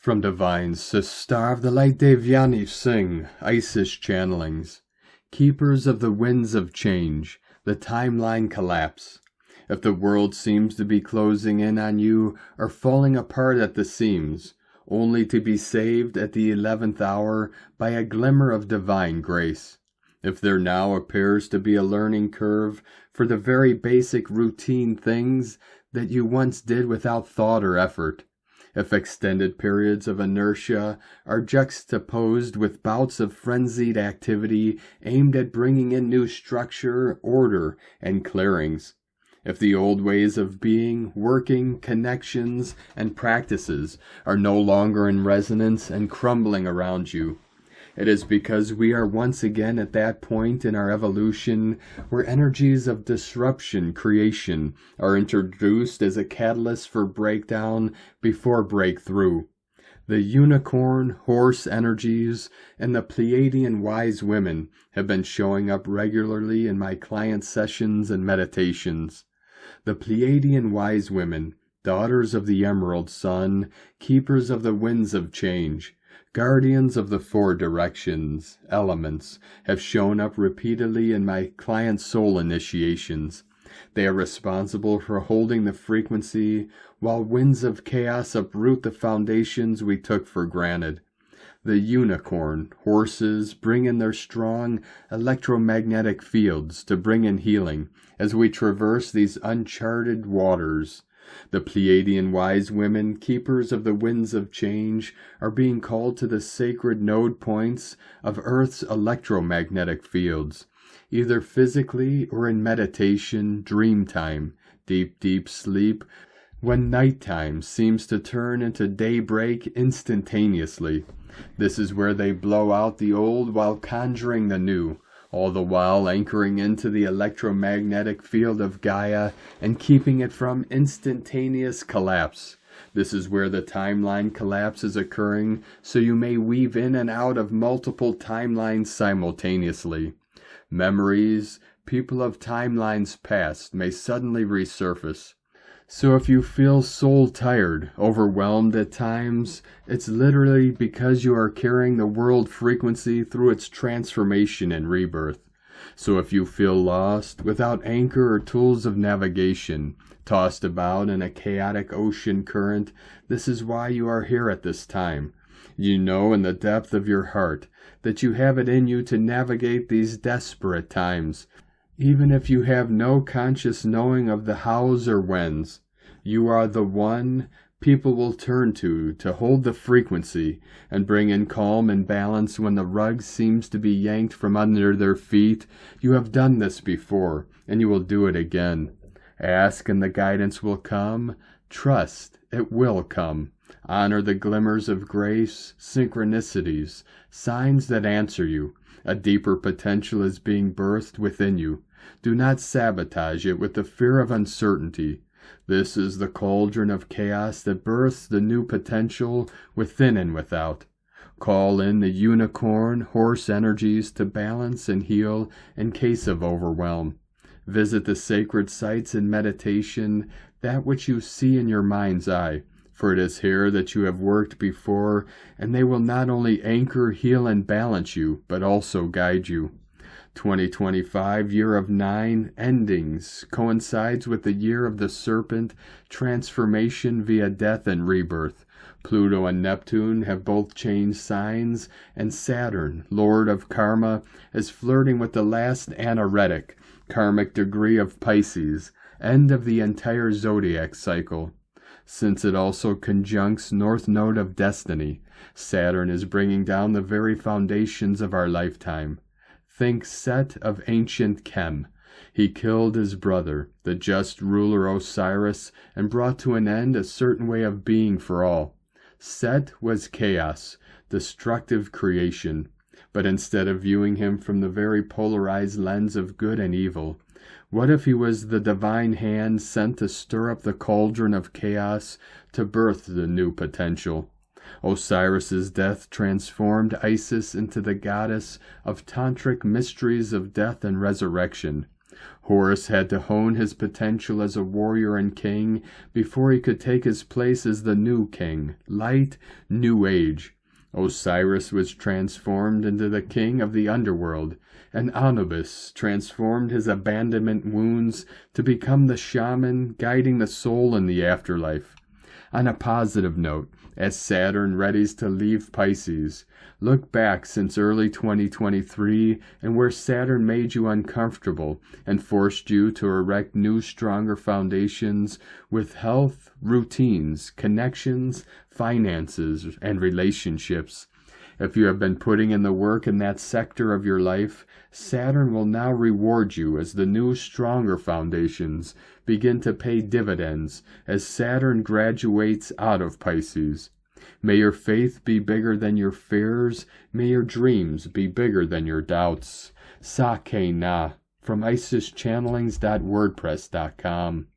From divine Sister of the Light Devyani sing Isis channelings, keepers of the winds of change, the timeline collapse. If the world seems to be closing in on you or falling apart at the seams, only to be saved at the 11th hour by a glimmer of divine grace. If there now appears to be a learning curve for the very basic routine things that you once did without thought or effort, if extended periods of inertia are juxtaposed with bouts of frenzied activity aimed at bringing in new structure, order, and clearings, if the old ways of being, working, connections, and practices are no longer in resonance and crumbling around you, it is because we are once again at that point in our evolution where energies of disruption creation are introduced as a catalyst for breakdown before breakthrough. The unicorn, horse energies, and the Pleiadian Wise Women have been showing up regularly in my client sessions and meditations. The Pleiadian Wise Women, daughters of the Emerald Sun, keepers of the winds of change, guardians of the four directions, elements, have shown up repeatedly in my client soul initiations. They are responsible for holding the frequency while winds of chaos uproot the foundations we took for granted. The unicorn, horses, bring in their strong electromagnetic fields to bring in healing as we traverse these uncharted waters. The Pleiadian Wise Women, keepers of the winds of change, are being called to the sacred node points of Earth's electromagnetic fields, either physically or in meditation, dream time, deep sleep, when nighttime seems to turn into daybreak instantaneously. This is where they blow out the old while conjuring the new, all the while anchoring into the electromagnetic field of Gaia and keeping it from instantaneous collapse. This is where the timeline collapse is occurring, so you may weave in and out of multiple timelines simultaneously. Memories, people of timelines past may suddenly resurface. So if you feel soul tired, overwhelmed at times, it's literally because you are carrying the world frequency through its transformation and rebirth. So if you feel lost, without anchor or tools of navigation, tossed about in a chaotic ocean current, this is why you are here at this time. You know in the depth of your heart that you have it in you to navigate these desperate times. Even if you have no conscious knowing of the hows or whens, you are the one people will turn to hold the frequency and bring in calm and balance when the rug seems to be yanked from under their feet. You have done this before, and you will do it again. Ask and the guidance will come. Trust, it will come. Honor the glimmers of grace, synchronicities, signs that answer you. A deeper potential is being birthed within you. Do not sabotage it with the fear of uncertainty. This is the cauldron of chaos that births the new potential within and without. Call in the unicorn, horse energies to balance and heal in case of overwhelm. Visit the sacred sites in meditation, that which you see in your mind's eye, for it is here that you have worked before, and they will not only anchor, heal, and balance you, but also guide you. 2025, year of 9 endings, coincides with the year of the serpent, transformation via death and rebirth. Pluto and Neptune have both changed signs, and Saturn, lord of karma, is flirting with the last anaretic, karmic degree of Pisces, end of the entire zodiac cycle. Since it also conjuncts North Node of Destiny, Saturn is bringing down the very foundations of our lifetime. Think Set of ancient Chem. He killed his brother, the just ruler Osiris, and brought to an end a certain way of being for all. Set was chaos, destructive creation, but instead of viewing him from the very polarized lens of good and evil, what if he was the divine hand sent to stir up the cauldron of chaos to birth the new potential? Osiris's death transformed Isis into the goddess of tantric mysteries of death and resurrection. Horus had to hone his potential as a warrior and king before he could take his place as the new king, light, new age. Osiris was transformed into the king of the underworld, and Anubis transformed his abandonment wounds to become the shaman guiding the soul in the afterlife. On a positive note, as Saturn readies to leave Pisces, look back since early 2023 and where Saturn made you uncomfortable and forced you to erect new, stronger foundations with health, routines, connections, finances, and relationships. If you have been putting in the work in that sector of your life, Saturn will now reward you as the new, stronger foundations begin to pay dividends as Saturn graduates out of Pisces. May your faith be bigger than your fears. May your dreams be bigger than your doubts. Sake Na from IsisChannelings.wordpress.com.